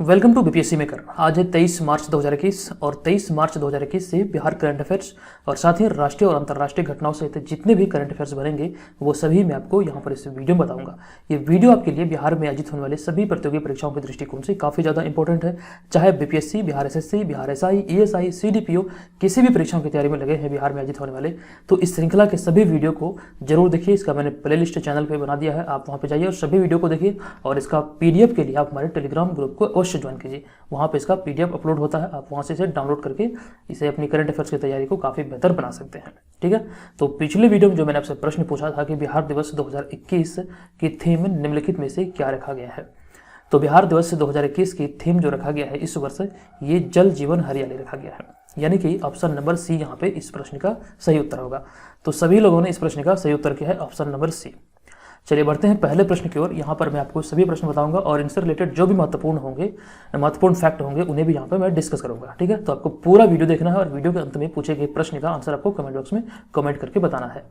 Welcome to BPSC maker. आज है 23 मार्च 2021 और 23 मार्च 2021 से बिहार करंट अफेयर्स और साथ ही राष्ट्रीय और अंतर्राष्ट्रीय घटनाओं सहित जितने भी करंट अफेयर्स बनेंगे वो सभी मैं आपको यहाँ पर इस वीडियो में बताऊंगा। ये वीडियो आपके लिए बिहार में आयोजित होने वाले सभी प्रतियोगी परीक्षाओं के दृष्टिकोण से काफ़ी ज़्यादा इंपॉर्टेंट है। चाहे BPSC, Bihar SSC, Bihar SI, ESI, CDPO किसी भी परीक्षाओं की तैयारी में लगे हैं बिहार में आयोजित होने वाले, तो इस श्रृंखला के सभी वीडियो को जरूर देखिए। इसका मैंने प्ले लिस्ट चैनल पर बना दिया है, आप वहाँ पर जाइए और सभी वीडियो को देखिए। और इसका पीडीएफ के लिए आप हमारे टेलीग्राम ग्रुप को अवश्य ज्वाइन कीजिए। वहाँ पे इसका पीडीएफ अपलोड होता है, आप वहाँ से इसे डाउनलोड करके इसे अपनी करंट अफेयर्स की तैयारी को काफ़ी बेहतर बना सकते हैं। ठीक है, तो पिछले वीडियो में जो मैंने आपसे प्रश्न पूछा था कि बिहार दिवस 2021 की थीम निम्नलिखित में से क्या रखा गया है, तो बिहार दिवस 2021 की थीम जो रखा गया है इस वर्ष, ये जल जीवन हरियाली रखा गया है। यानी कि ऑप्शन नंबर सी यहाँ पे इस प्रश्न का सही उत्तर होगा। तो सभी लोगों ने इस प्रश्न का सही उत्तर किया है ऑप्शन नंबर सी। चलिए बढ़ते हैं पहले प्रश्न की ओर। यहाँ पर मैं आपको सभी प्रश्न बताऊंगा और इनसे रिलेटेड जो भी महत्वपूर्ण फैक्ट होंगे उन्हें भी यहाँ पर मैं डिस्कस करूंगा। ठीक है, तो आपको पूरा वीडियो देखना है और वीडियो के अंत में पूछे गए प्रश्न का आंसर आपको कमेंट बॉक्स में कमेंट करके बताना है।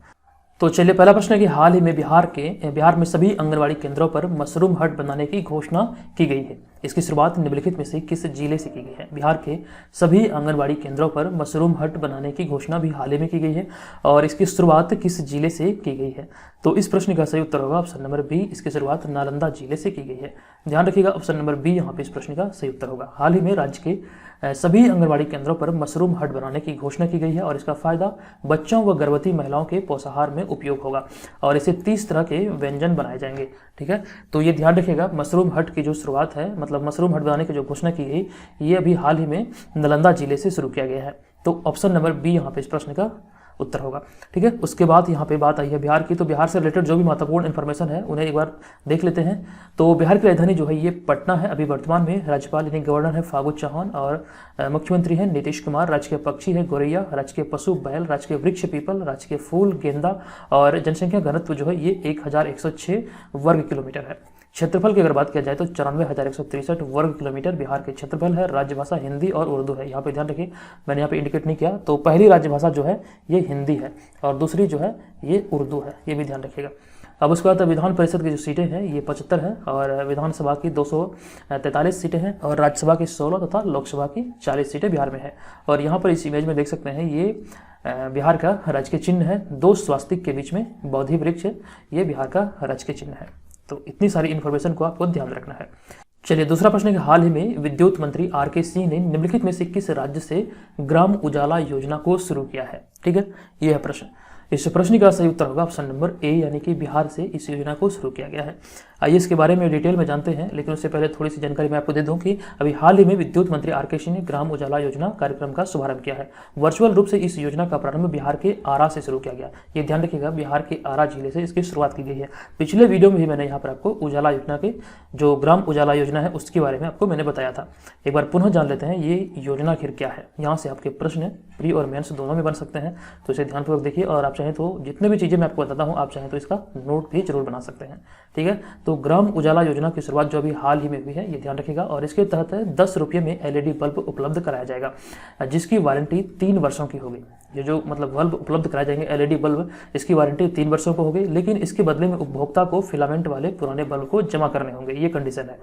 तो चलिए पहला प्रश्न है कि हाल ही में बिहार में सभी आंगनबाड़ी केंद्रों पर मशरूम हट बनाने की घोषणा की गई है। इसकी शुरुआत निम्नलिखित में से किस जिले से की गई है? बिहार के सभी आंगनबाड़ी केंद्रों पर मशरूम हट बनाने की घोषणा भी हाल ही में की गई है और इसकी शुरुआत किस जिले से की गई है? तो इस प्रश्न का सही उत्तर होगा ऑप्शन नंबर बी, इसकी शुरुआत नालंदा जिले से की गई है। ध्यान रखिएगा, ऑप्शन नंबर बी यहाँ पे इस प्रश्न का सही उत्तर होगा। हाल ही में राज्य के सभी आंगनबाड़ी केंद्रों पर मशरूम हट बनाने की घोषणा की गई है और इसका फायदा बच्चों व गर्भवती महिलाओं के पोषाहार में उपयोग होगा और इसे 30 तरह के व्यंजन बनाए जाएंगे। ठीक है, तो ये ध्यान रखिएगा, मशरूम हट की जो शुरुआत है, मतलब मशरूम हट बनाने की जो घोषणा की गई, ये अभी हाल ही में नालंदा जिले से शुरू किया गया है। तो ऑप्शन नंबर बी यहाँ पे इस प्रश्न का उत्तर होगा। ठीक है, उसके बाद यहाँ पे बात आई है बिहार की। तो बिहार से रिलेटेड जो भी महत्वपूर्ण इन्फॉर्मेशन है उन्हें एक बार देख लेते हैं। तो बिहार की राजधानी जो है ये पटना है। अभी वर्तमान में राज्यपाल यानी गवर्नर है फागू चौहान और मुख्यमंत्री हैं नीतीश कुमार। राज्य के पक्षी है गौरैया, राज्य के पशु बैल, राज्य के वृक्ष पीपल, राज्य के फूल गेंदा और जनसंख्या घनत्व जो है ये 1106 वर्ग किलोमीटर है। क्षेत्रफल की अगर बात किया जाए तो 94,163 वर्ग किलोमीटर बिहार के क्षेत्रफल है। राज्य भाषा हिंदी और उर्दू है। यहाँ पे ध्यान रखिए, मैंने यहाँ पे इंडिकेट नहीं किया, तो पहली राज्य भाषा जो है ये हिंदी है और दूसरी जो है ये उर्दू है, ये भी ध्यान रखिएगा। अब उसके बाद विधान परिषद की जो सीटें हैं ये 75 है और विधानसभा की 243 सीटें हैं और राज्यसभा की 16 तथा लोकसभा की 40 सीटें बिहार में है। और यहाँ पर इस इमेज में देख सकते हैं ये बिहार का राजकीय चिन्ह है, 2 स्वास्तिक के बीच में बोधि वृक्ष, ये बिहार का राजकीय चिन्ह है। तो इतनी सारी इन्फॉर्मेशन को आपको ध्यान रखना है। चलिए दूसरा प्रश्न है कि हाल ही में विद्युत मंत्री आर.के. सिंह ने निम्नलिखित में से किस राज्य से ग्राम उजाला योजना को शुरू किया है? ठीक है, यह है प्रश्न। इस प्रश्न का सही उत्तर होगा ऑप्शन नंबर ए, यानी कि बिहार से इस योजना को शुरू किया गया है। आइए इसके बारे में डिटेल में जानते हैं, लेकिन उससे पहले थोड़ी सी जानकारी मैं आपको दे दूं कि अभी हाल ही में विद्युत मंत्री आर.के. सिंह ने ग्राम उजाला योजना कार्यक्रम का शुभारंभ किया है। वर्चुअल रूप से इस योजना का प्रारंभ बिहार के आरा से शुरू किया गया। ये ध्यान रखिएगा, बिहार के आरा जिले से इसकी शुरुआत की गई है। पिछले वीडियो में भी मैंने यहाँ पर आपको उजाला योजना के जो ग्राम उजाला योजना है उसके बारे में आपको मैंने बताया था। एक बार पुनः जान लेते हैं ये योजना आखिर क्या है। यहाँ से आपके प्रश्न प्री और मेंस दोनों में बन सकते हैं, तो इसे ध्यानपूर्वक देखिए और आप चाहें तो जितने भी चीजें मैं आपको बताता हूँ आप चाहें तो इसका नोट भी जरूर बना सकते हैं। ठीक है, तो ग्राम उजाला योजना की शुरुआत जो अभी हाल ही में हुई है ये ध्यान रखिएगा और इसके तहत 10 रुपये में एलईडी बल्ब उपलब्ध कराया जाएगा जिसकी वारंटी 3 वर्षों की होगी। ये जो मतलब बल्ब उपलब्ध कराए जाएंगे एलईडी बल्ब, इसकी वारंटी 3 वर्षों को होगी, लेकिन इसके बदले में उपभोक्ता को फिलामेंट वाले पुराने बल्ब को जमा करने होंगे, ये कंडीशन है।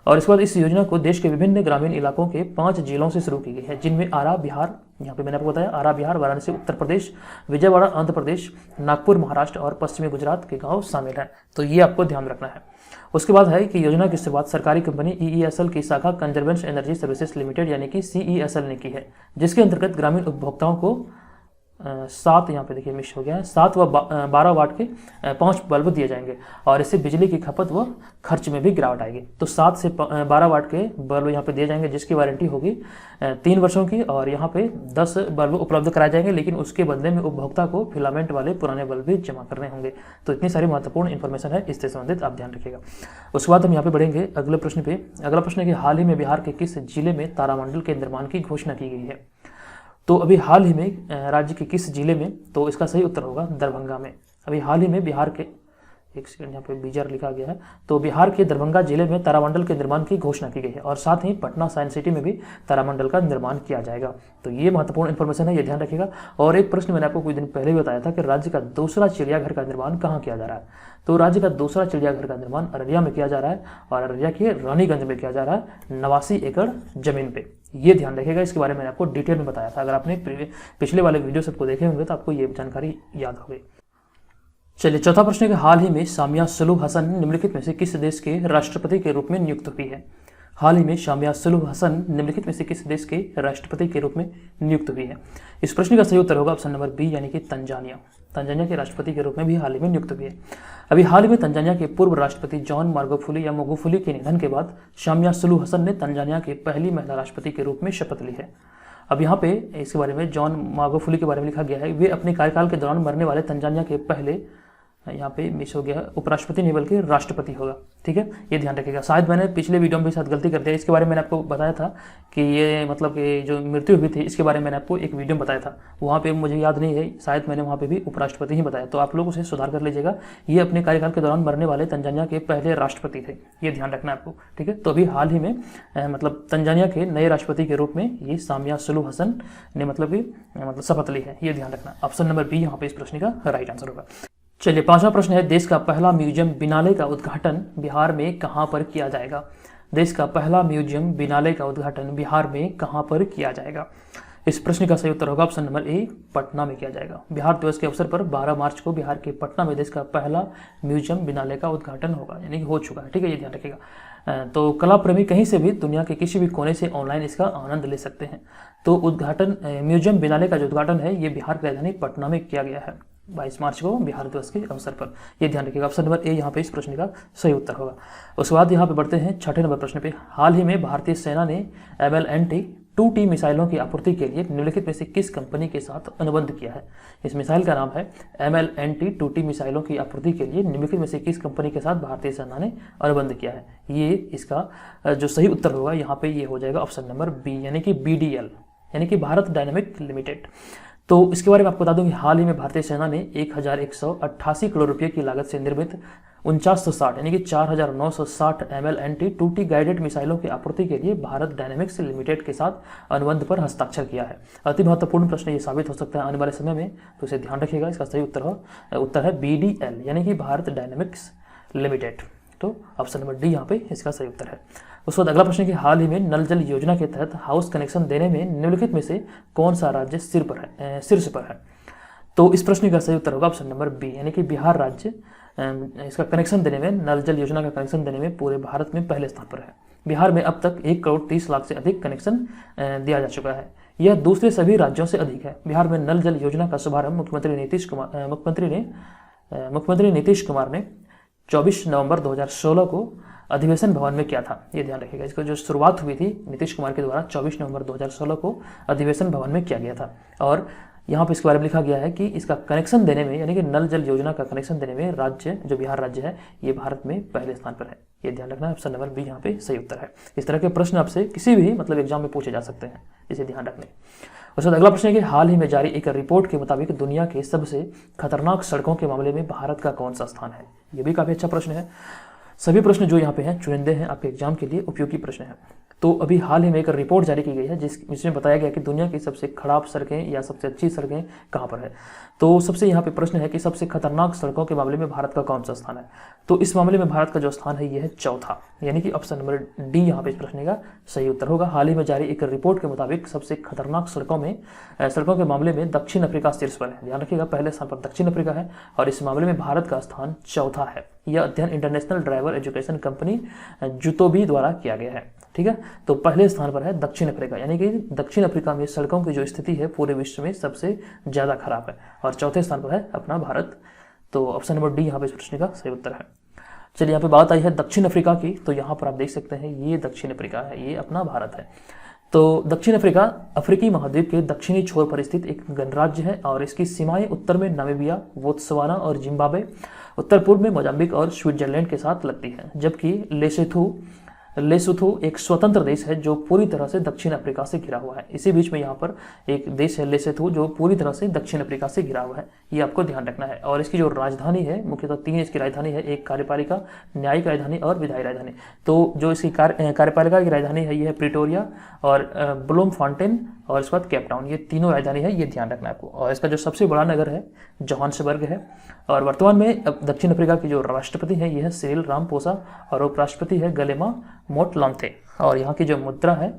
और इसके बाद इस योजना को देश के विभिन्न ग्रामीण इलाकों के 5 जिलों से शुरू की गई है, जिनमें आरा बिहार, यहाँ पे मैंने आपको बताया आरा बिहार, वाराणसी उत्तर प्रदेश, विजयवाड़ा आंध्र प्रदेश, नागपुर महाराष्ट्र और पश्चिमी गुजरात के गांव शामिल हैं। तो ये आपको ध्यान रखना है। उसके बाद है कि योजना की शुरुआत सरकारी कंपनी ईईएसएल की शाखा कंजर्वेंस एनर्जी सर्विसेज लिमिटेड यानी कि सीईएसएल ने की है, जिसके अंतर्गत ग्रामीण उपभोक्ताओं को 7, यहाँ पे देखिए मिस हो गया है, 7 व 12 वाट के 5 बल्ब दिए जाएंगे और इससे बिजली की खपत व खर्च में भी गिरावट आएगी। तो 7 से 12 वाट के बल्ब यहाँ पे दिए जाएंगे जिसकी वारंटी होगी 3 वर्षों की और यहाँ पे 10 बल्ब उपलब्ध कराए जाएंगे, लेकिन उसके बदले में उपभोक्ता को फिलामेंट वाले पुराने बल्ब भी जमा करने होंगे। तो इतनी सारी महत्वपूर्ण इन्फॉर्मेशन है, इससे संबंधित आप ध्यान रखिएगा। उसके बाद हम यहाँ पे बढ़ेंगे अगले प्रश्न पे। अगला प्रश्न है कि हाल ही में बिहार के किस जिले में तारामंडल के निर्माण की घोषणा की गई है? तो अभी हाल ही में राज्य के किस जिले में, तो इसका सही उत्तर होगा दरभंगा में। अभी हाल ही में बिहार के एक सेकंड, यहाँ पे बीजर लिखा गया है। तो बिहार के दरभंगा जिले में तारामंडल के निर्माण की घोषणा की गई है और साथ ही पटना साइंस सिटी में भी तारामंडल का निर्माण किया जाएगा। तो ये महत्वपूर्ण इन्फॉर्मेशन है, ये ध्यान रखिएगा। और एक प्रश्न मैंने आपको कुछ दिन पहले भी बताया था कि राज्य का दूसरा चिड़ियाघर का निर्माण कहाँ किया जा रहा है। तो राज्य का दूसरा चिड़ियाघर का निर्माण अररिया में किया जा रहा है और अररिया के रानीगंज में किया जा रहा है 89 एकड़ जमीन पे। ये ध्यान रखिएगा, इसके बारे में मैंने आपको डिटेल में बताया था। अगर आपने पिछले वाले वीडियो सबको देखे होंगे तो आपको ये जानकारी याद होगी। चलिए, चौथा प्रश्न है कि हाल ही में सामिया सुलूह हसन निम्नलिखित में से किस देश के राष्ट्रपति के रूप में नियुक्त हुई है। हाल ही में सामिया सुलूह हसन निम्नलिखित में से किस देश के राष्ट्रपति के रूप में नियुक्त हुई है। इस प्रश्न का सही उत्तर होगा ऑप्शन नंबर बी, यानी कि तंजानिया। तंजानिया के राष्ट्रपति के रूप में भी हाल ही में नियुक्त हुई है। अभी हाल ही में तंजानिया के पूर्व राष्ट्रपति जॉन मार्गोफुली या मोगुफुली के निधन के बाद सामिया सुलूह हसन ने तंजानिया की पहली महिला राष्ट्रपति के रूप में शपथ ली है। अब यहाँ पे इसके बारे में जॉन मार्गोफुली के बारे में लिखा गया है, वे अपने कार्यकाल के दौरान मरने वाले तंजानिया के पहले, यहाँ पे मिस हो गया, उपराष्ट्रपति नहीं बल्कि राष्ट्रपति होगा। ठीक है, ये ध्यान रखिएगा। शायद मैंने पिछले वीडियो में भी साथ गलती कर दिया, इसके बारे में मैंने आपको बताया था कि ये मतलब कि जो मृत्यु हुई थी इसके बारे में मैंने आपको एक वीडियो में बताया था। वहाँ पे मुझे याद नहीं है, शायद मैंने वहाँ पे भी उपराष्ट्रपति ही बताया, तो आप लोग उसे सुधार कर लीजिएगा। ये अपने कार्यकाल के दौरान मरने वाले तंजानिया के पहले राष्ट्रपति थे, ये ध्यान रखना आपको। ठीक है, तो अभी हाल ही में मतलब तंजानिया के नए राष्ट्रपति के रूप में ये सामिया सुलूह हसन ने मतलब शपथ ली है, ये ध्यान रखना। ऑप्शन नंबर बी यहाँ पे इस प्रश्न का राइट आंसर होगा। चलिए, पांचवा प्रश्न है, देश का पहला म्यूजियम बिनाले का उद्घाटन बिहार में कहां पर किया जाएगा। देश का पहला म्यूजियम बिनाले का उद्घाटन बिहार में कहां पर किया जाएगा। इस प्रश्न का सही उत्तर होगा ऑप्शन नंबर ए, पटना में किया जाएगा। बिहार दिवस के अवसर पर 12 मार्च को बिहार के पटना में देश का पहला म्यूजियम बिनाले का उद्घाटन होगा, यानी कि हो चुका है। ठीक है, ये ध्यान रखिएगा। तो कला प्रेमी कहीं से भी दुनिया के किसी भी कोने से ऑनलाइन इसका आनंद ले सकते हैं। तो उद्घाटन म्यूजियम बिनाले का जो उद्घाटन है ये बिहार की राजधानी पटना में किया गया है 22 मार्च को बिहार दिवस के अवसर पर, ये ध्यान रखिएगा। ऑप्शन नंबर ए यहाँ पे इस प्रश्न का सही उत्तर होगा। उसके बाद यहाँ पे बढ़ते हैं छठे नंबर प्रश्न पे। हाल ही में भारतीय सेना ने MLNT-2T मिसाइलों की आपूर्ति के लिए निम्नलिखित में से किस कंपनी के साथ अनुबंध किया है। इस मिसाइल का नाम है MLNT-2T मिसाइलों की आपूर्ति के लिए निम्नलिखित में से किस कंपनी के साथ भारतीय सेना ने अनुबंध किया है। ये इसका जो सही उत्तर होगा यहाँ पे ये हो जाएगा ऑप्शन नंबर बी, यानी कि BDL, यानी कि भारत डायनामिक लिमिटेड। तो इसके बारे में आपको बता दूं कि हाल ही में भारतीय सेना ने 1188 करोड़ रुपए की लागत से निर्मित 4960 यानी कि 4960 MLNT-2T गाइडेड मिसाइलों की आपूर्ति के लिए भारत डायनामिक्स लिमिटेड के साथ अनुबंध पर हस्ताक्षर किया है। अति महत्वपूर्ण प्रश्न ये साबित हो सकता है आने वाले समय में, तो इसे ध्यान रखिएगा। इसका सही उत्तर है BDL, यानी कि भारत डायनामिक्स लिमिटेड। तो ऑप्शन नंबर डी यहाँ पे इसका सही उत्तर है। उसके बाद अगला प्रश्न है कि हाल ही में नल जल योजना के तहत हाउस कनेक्शन देने में निम्नलिखित में से कौन सा राज्य शीर्ष पर है। तो इस प्रश्न का सही उत्तर होगा ऑप्शन नंबर बी, यानी कि बिहार राज्य इसका कनेक्शन देने में, नल जल योजना का कनेक्शन देने में पूरे भारत में पहले स्थान पर है। बिहार में अब तक 1 करोड़ 30 लाख से अधिक कनेक्शन दिया जा चुका है। यह दूसरे सभी राज्यों से अधिक है। बिहार में नल जल योजना का शुभारंभ मुख्यमंत्री नीतीश कुमार ने 24 नवंबर 2016 को अधिवेशन भवन में किया था। ये ध्यान रखिएगा। इसको जो शुरुआत हुई थी नीतीश कुमार के द्वारा 24 नवंबर 2016 को अधिवेशन भवन में किया गया था। और यहाँ पे इसके बारे में लिखा गया है कि इसका कनेक्शन देने में, यानी कि नल जल योजना का कनेक्शन देने में राज्य जो बिहार राज्य है ये भारत में पहले स्थान पर है। ये ध्यान रखना, ऑप्शन नंबर बी यहाँ पे सही उत्तर है। इस तरह के प्रश्न आपसे किसी भी एग्जाम में पूछे जा सकते हैं, इसे ध्यान रखने। उसके बाद अगला प्रश्न है कि हाल ही में जारी एक रिपोर्ट के मुताबिक दुनिया के सबसे खतरनाक सड़कों के मामले में भारत का कौन सा स्थान है। ये भी काफी अच्छा प्रश्न है। सभी प्रश्न जो यहाँ पे हैं चुनिंदे हैं, आपके एग्जाम के लिए उपयोगी प्रश्न है। तो अभी हाल ही में एक रिपोर्ट जारी की गई है जिसमें बताया गया कि दुनिया की सबसे खराब सड़कें या सबसे अच्छी सड़कें कहाँ पर है। तो सबसे यहाँ पे प्रश्न है कि सबसे खतरनाक सड़कों के मामले में भारत का कौन सा स्थान है। तो इस मामले में भारत का जो स्थान है यह है चौथा, यानी कि ऑप्शन नंबर डी यहाँ पे इस प्रश्न का सही उत्तर होगा। हाल ही में जारी एक रिपोर्ट के मुताबिक सबसे खतरनाक सड़कों के मामले में दक्षिण अफ्रीका शीर्ष पर है। ध्यान रखिएगा, पहले स्थान पर दक्षिण अफ्रीका है और इस मामले में भारत का स्थान चौथा है। यह अध्ययन इंटरनेशनल ड्राइवर एजुकेशन कंपनी जुतोबी द्वारा किया गया है। ठीक है, तो पहले स्थान पर है दक्षिण अफ्रीका, यानी कि दक्षिण अफ्रीका में सड़कों की जो स्थिति है पूरे विश्व में सबसे ज्यादा खराब है, और चौथे स्थान पर है अपना भारत। तो ऑप्शन नंबर डी यहाँ पे इस प्रश्न का सही उत्तर है। चलिए, यहाँ पे बात आई है दक्षिण अफ्रीका की, तो यहाँ पर आप देख सकते हैं ये दक्षिण अफ्रीका है, ये अपना भारत है। तो दक्षिण अफ्रीका अफ्रीकी महाद्वीप के दक्षिणी छोर पर स्थित एक गणराज्य है और इसकी सीमाएं उत्तर में नामीबिया, बोत्सवाना और जिम्बाब्वे, उत्तर पूर्व में मोजाम्बिक और स्विट्जरलैंड के साथ लगती है, जबकि लेसोथो लेसोथो एक स्वतंत्र देश है जो पूरी तरह से दक्षिण अफ्रीका से घिरा हुआ है। इसी बीच में यहाँ पर एक देश है लेसोथो जो पूरी तरह से दक्षिण अफ्रीका से घिरा हुआ है, ये आपको ध्यान रखना है। और इसकी जो राजधानी है, मुख्यतः 3 इसकी राजधानी है, एक कार्यपालिका, न्यायिक राजधानी और विधायी राजधानी। तो जो इसकी कार्यपालिका की राजधानी है ये है प्रिटोरिया और ब्लूमफॉन्टेन और इसके बाद केप टाउन, ये तीनों राजधानी है, ये ध्यान रखना है आपको। और इसका जो सबसे बड़ा नगर है जोहान्सबर्ग है। और वर्तमान में दक्षिण अफ्रीका के जो राष्ट्रपति हैं ये है सिरिल रामपोसा और उपराष्ट्रपति है गलेमा मोटलांथे। और यहाँ की जो मुद्रा है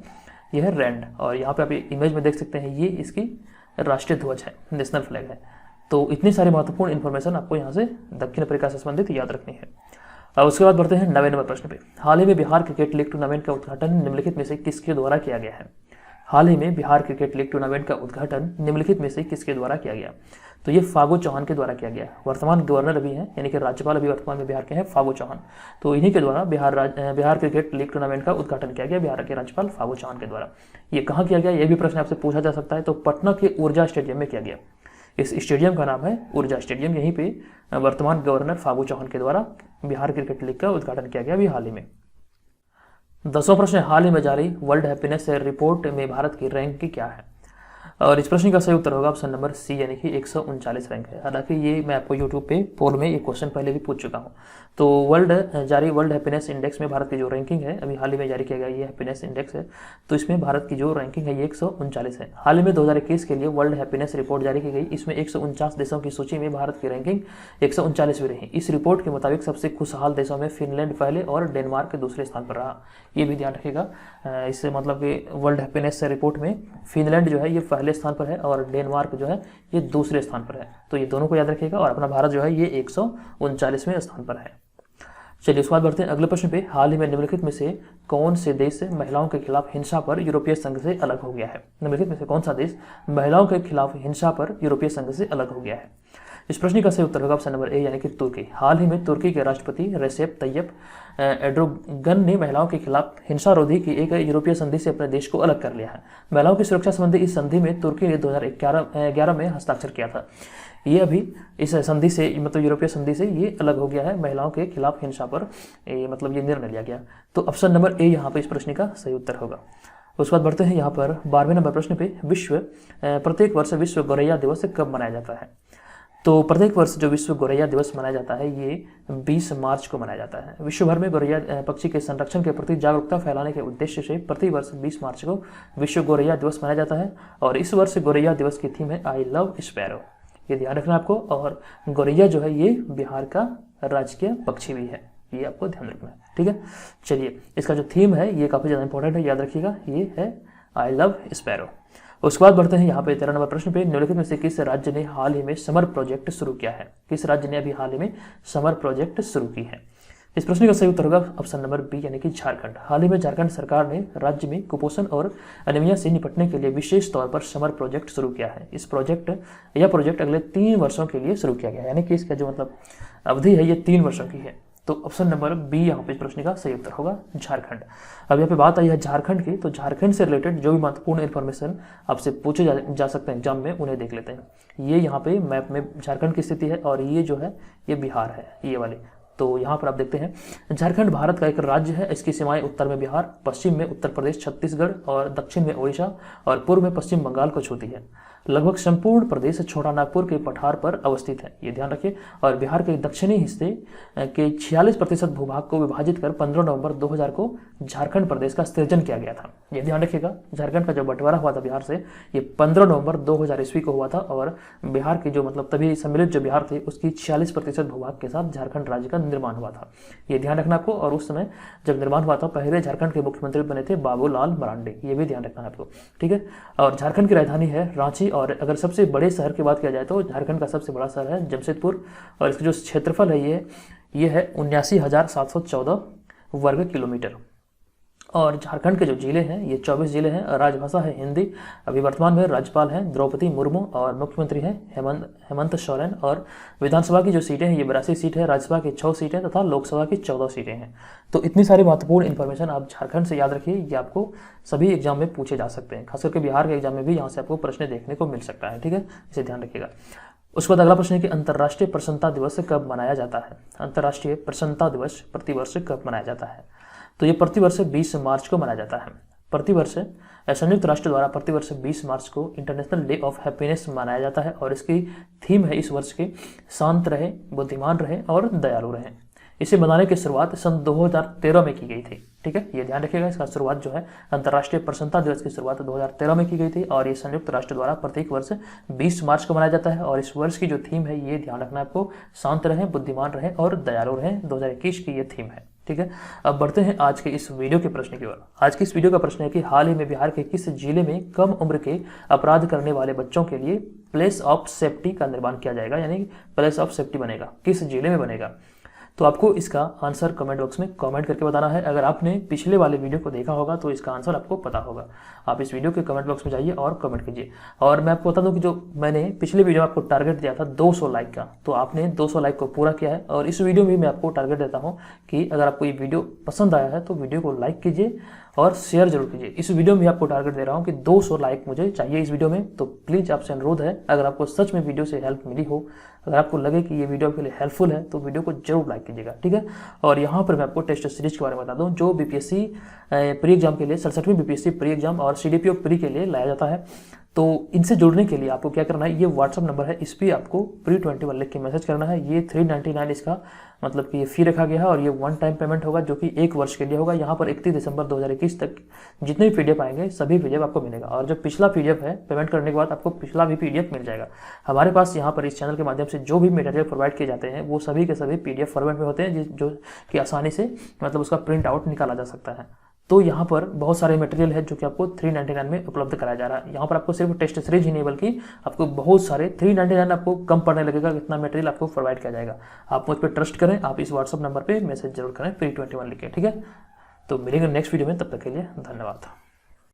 यह है रैंड। और यहाँ पे आप इमेज में देख सकते हैं ये इसकी राष्ट्रीय ध्वज है, नेशनल फ्लैग है। तो इतनी सारी महत्वपूर्ण इन्फॉर्मेशन आपको यहाँ से दक्षिण अफ्रीका से संबंधित याद रखनी है। अब उसके बाद बढ़ते हैं 9वें नंबर प्रश्न पे। हाल ही में बिहार क्रिकेट लीग टूर्नामेंट का उद्घाटन निम्नलिखित में से किसके द्वारा किया गया है? हाल ही में बिहार क्रिकेट लीग टूर्नामेंट का उद्घाटन निम्नलिखित में से किसके द्वारा किया गया? तो ये फागू चौहान के द्वारा किया गया। वर्तमान गवर्नर अभी हैं, यानी कि राज्यपाल अभी वर्तमान में बिहार के हैं फागू चौहान। तो इन्हीं के द्वारा बिहार क्रिकेट लीग टूर्नामेंट का उद्घाटन किया गया, बिहार के राज्यपाल फागू चौहान के द्वारा। ये कहाँ किया गया, ये भी प्रश्न आपसे पूछा जा सकता है। तो पटना के ऊर्जा स्टेडियम में किया गया। इस स्टेडियम का नाम है ऊर्जा स्टेडियम। यहीं पे वर्तमान गवर्नर फागू चौहान के द्वारा बिहार क्रिकेट लीग का उद्घाटन किया गया अभी हाल ही में। 10वां प्रश्न, हाल ही में जारी वर्ल्ड हैप्पीनेस रिपोर्ट में भारत की रैंक क्या है? और इस प्रश्न का सही उत्तर होगा ऑप्शन नंबर सी, यानी कि 139 रैंक है। हालांकि ये मैं आपको यूट्यूब पे पोल में ये क्वेश्चन पहले भी पूछ चुका हूँ। तो वर्ल्ड हैप्पीनेस इंडेक्स में भारत की जो रैंकिंग है अभी हाल ही में जारी किया गया ये हैप्पीनेस इंडेक्स है। तो इसमें भारत की जो रैंकिंग है ये 139 है। हाल ही में 2021 के लिए वर्ल्ड हैप्पीनेस रिपोर्ट जारी की गई। इसमें 149 देशों की सूची में भारत की रैंकिंग 139वीं रही। इस रिपोर्ट के मुताबिक सबसे खुशहाल देशों में फिनलैंड पहले और डेनमार्क दूसरे स्थान पर रहा। ये भी ध्यान रखिएगा। इससे मतलब कि वर्ल्ड हैप्पीनेस रिपोर्ट में फिनलैंड जो है ये पहले स्थान पर है और डेनमार्क जो है ये दूसरे स्थान पर है। तो ये दोनों को याद रखिएगा। और अपना भारत जो है ये 139वें स्थान पर है। चलिए उसके बाद बढ़ते हैं अगले प्रश्न पे। हाल ही में निम्नलिखित में से कौन से देश महिलाओं के खिलाफ हिंसा पर यूरोपीय संघ से अलग हो गया है? निम्नलिखित में से कौन सा देश महिलाओं के खिलाफ हिंसा पर यूरोपीय संघ से अलग हो गया है? इस प्रश्न का सही उत्तर होगा ऑप्शन नंबर ए, यानी कि तुर्की। हाल ही में तुर्की के राष्ट्रपति रेसेप तैयब एर्डोगन ने महिलाओं के खिलाफ हिंसा रोधी की एक यूरोपीय संधि से अपने देश को अलग कर लिया है। महिलाओं की सुरक्षा संबंधी इस संधि में तुर्की ने 2011 में हस्ताक्षर किया था। ये अभी इस संधि से मतलब यूरोपीय संधि से ये अलग हो गया है। महिलाओं के खिलाफ हिंसा पर मतलब ये निर्णय लिया गया। तो ऑप्शन नंबर ए यहाँ पे इस प्रश्न का सही उत्तर होगा। उसके बाद बढ़ते हैं यहाँ पर 12वें नंबर प्रश्न पे। प्रत्येक वर्ष विश्व गौरैया दिवस कब मनाया जाता है? तो प्रत्येक वर्ष जो विश्व गौरैया दिवस मनाया जाता है ये 20 मार्च को मनाया जाता है। विश्व भर में गौरैया पक्षी के संरक्षण के प्रति जागरूकता फैलाने के उद्देश्य से प्रति वर्ष 20 मार्च को विश्व गौरैया दिवस मनाया जाता है। और इस वर्ष गौरैया दिवस की थीम है आई लव स्पैरो। ये ध्यान रखना आपको। और गौरैया जो है ये बिहार का राजकीय पक्षी भी है, ये आपको ध्यान रखना है। ठीक है, चलिए इसका जो थीम है ये काफ़ी ज़्यादा इंपॉर्टेंट है, याद रखिएगा, ये है आई लव स्पैरो। उसके बाद बढ़ते हैं यहाँ पे 13 नंबर प्रश्न पे। निम्नलिखित में से किस राज्य ने हाल ही में समर प्रोजेक्ट शुरू किया है? किस राज्य ने अभी हाल ही में समर प्रोजेक्ट शुरू की है? इस प्रश्न का सही उत्तर होगा ऑप्शन नंबर बी, यानी कि झारखंड। हाल ही में झारखंड सरकार ने राज्य में कुपोषण और एनीमिया से निपटने के लिए विशेष तौर पर समर प्रोजेक्ट शुरू किया है। यह प्रोजेक्ट अगले 3 वर्षों के लिए शुरू किया गया है, यानी कि इसका जो मतलब अवधि है ये 3 वर्षों की है। तो ऑप्शन नंबर बी यहाँ पे इस प्रश्न का सही उत्तर होगा झारखंड। अब यहाँ पे बात आई है झारखंड की, तो झारखंड से रिलेटेड जो भी महत्वपूर्ण इन्फॉर्मेशन आपसे पूछे जा सकते हैं एग्जाम में, उन्हें देख लेते हैं। ये यहाँ पे मैप में झारखंड की स्थिति है और ये जो है ये बिहार है, ये वाले। तो यहाँ पर आप देखते हैं झारखंड भारत का एक राज्य है। इसकी सीमाएं उत्तर में बिहार, पश्चिम में उत्तर प्रदेश छत्तीसगढ़ और दक्षिण में ओडिशा और पूर्व में पश्चिम बंगाल को छूती है। लगभग संपूर्ण प्रदेश छोटा नागपुर के पठार पर अवस्थित है, ये ध्यान रखिए। और बिहार के दक्षिणी हिस्से के 46% भूभाग को विभाजित कर 15 नवंबर 2000 को झारखंड प्रदेश का सृजन किया गया था, ये ध्यान रखिएगा। झारखंड का जो बंटवारा हुआ था बिहार से ये 15 नवंबर 2000 ईस्वी को हुआ था। और बिहार की जो मतलब तभी सम्मिलित जो बिहार थे उसकी 46% भूभाग के साथ झारखंड राज्य का निर्माण हुआ था, ये ध्यान रखना आपको। और उस समय जब निर्माण हुआ था पहले झारखंड के मुख्यमंत्री बने थे बाबूलाल मरांडी, ये भी ध्यान रखना है आपको। ठीक है, और झारखंड की राजधानी है रांची। और अगर सबसे बड़े शहर की बात किया जाए तो झारखंड का सबसे बड़ा शहर है जमशेदपुर। और इसका जो क्षेत्रफल है ये है 79,714 वर्ग किलोमीटर। और झारखंड के जो जिले हैं ये 24 जिले हैं। राजभाषा है हिंदी। अभी वर्तमान में राज्यपाल हैं द्रौपदी मुर्मू और मुख्यमंत्री हैं हेमंत सोरेन। और विधानसभा की जो सीटें हैं ये 82 सीट है, राज्यसभा की 6 सीटें तथा लोकसभा की 14 सीटें हैं। तो इतनी सारी महत्वपूर्ण इन्फॉर्मेशन आप झारखंड से याद रखिए, ये आपको सभी एग्जाम में पूछे जा सकते हैं। खास करके बिहार के एग्जाम में भी यहाँ से आपको प्रश्न देखने को मिल सकता है। ठीक है, इसे ध्यान रखिएगा। उसके बाद अगला प्रश्न है कि अंतर्राष्ट्रीय प्रसन्नता दिवस कब मनाया जाता है? अंतर्राष्ट्रीय प्रसन्नता दिवस प्रतिवर्ष कब मनाया जाता है? तो ये प्रतिवर्ष 20 मार्च को मनाया जाता है। प्रतिवर्ष संयुक्त राष्ट्र द्वारा प्रतिवर्ष 20 मार्च को इंटरनेशनल डे ऑफ हैप्पीनेस मनाया जाता है और इसकी थीम है इस वर्ष के शांत रहे, बुद्धिमान रहे और दयालु रहे। इसे मनाने की शुरुआत सन 2013 में की गई थी। ठीक है, ये ध्यान रखिएगा, इसका शुरुआत जो है अंतर्राष्ट्रीय प्रसन्नता दिवस की शुरुआत 2013 में की गई थी और ये संयुक्त राष्ट्र द्वारा प्रत्येक वर्ष 20 मार्च को मनाया जाता है। और इस वर्ष की जो थीम है, ये ध्यान रखना आपको, शांत रहें, बुद्धिमान रहें और दयालु रहें। 2021 की ये थीम है। ठीक है, अब बढ़ते हैं आज के इस वीडियो के प्रश्न की ओर। आज की इस वीडियो का प्रश्न है कि हाल ही में बिहार के किस जिले में कम उम्र के अपराध करने वाले बच्चों के लिए प्लेस ऑफ सेफ्टी का निर्माण किया जाएगा, यानी प्लेस ऑफ सेफ्टी बनेगा, किस जिले में बनेगा। तो आपको इसका आंसर कमेंट बॉक्स में कमेंट करके बताना है। अगर आपने पिछले वाले वीडियो को देखा होगा तो इसका आंसर आपको पता होगा। आप इस वीडियो के कमेंट बॉक्स में जाइए और कमेंट कीजिए। और मैं आपको बता दूं कि जो मैंने पिछले वीडियो में आपको टारगेट दिया था 200 लाइक का, तो आपने 200 लाइक को पूरा किया है। और इस वीडियो में मैं आपको टारगेट देता हूँ कि अगर आपको ये वीडियो पसंद आया है तो वीडियो को लाइक कीजिए और शेयर जरूर कीजिए। इस वीडियो में भी आपको टारगेट दे रहा हूँ कि 200 लाइक मुझे चाहिए इस वीडियो में। तो प्लीज़ आपसे अनुरोध है, अगर आपको सच में वीडियो से हेल्प मिली हो, अगर आपको लगे कि ये वीडियो आपके लिए हेल्पफुल है, तो वीडियो को जरूर लाइक कीजिएगा। ठीक है, और यहाँ पर मैं आपको टेस्ट सीरीज के बारे में बता दूँ जो बीपीएससी प्री एग्जाम के लिए 67वीं बीपीएससी प्री एग्जाम और सीडीपीओ प्री के लिए लाया जाता है। तो इनसे जुड़ने के लिए आपको क्या करना है, ये व्हाट्सअप नंबर है, इस पर आपको pre21 लिख के मैसेज करना है। ये 399 इसका मतलब कि ये फी रखा गया है और ये वन टाइम पेमेंट होगा जो कि 1 वर्ष के लिए होगा। यहाँ पर 31 दिसंबर 2021 तक जितने भी पीडीएफ आएंगे सभी पीडीएफ आपको मिलेगा। और जो पिछला पीडीएफ है, पेमेंट करने के बाद आपको पिछला भी पीडीएफ मिल जाएगा। हमारे पास यहाँ पर इस चैनल के माध्यम से जो भी मटेरियल प्रोवाइड किए जाते हैं वो सभी के सभी पीडीएफ फॉर्मेट में होते हैं, जो कि आसानी से मतलब उसका प्रिंट आउट निकाला जा सकता है। तो यहाँ पर बहुत सारे मटेरियल है जो कि आपको 399 में उपलब्ध कराया जा रहा है। यहाँ पर आपको सिर्फ टेस्ट सीरीज ही नहीं बल्कि आपको बहुत सारे 399 आपको कम पड़ने लगेगा, इतना मटेरियल आपको प्रोवाइड किया जाएगा। आप मुझ पर ट्रस्ट करें, आप इस व्हाट्सअप नंबर पे मैसेज जरूर करें pre21 लिख के। ठीक है, तो मिलेंगे नेक्स्ट वीडियो में, तब तक के लिए धन्यवाद।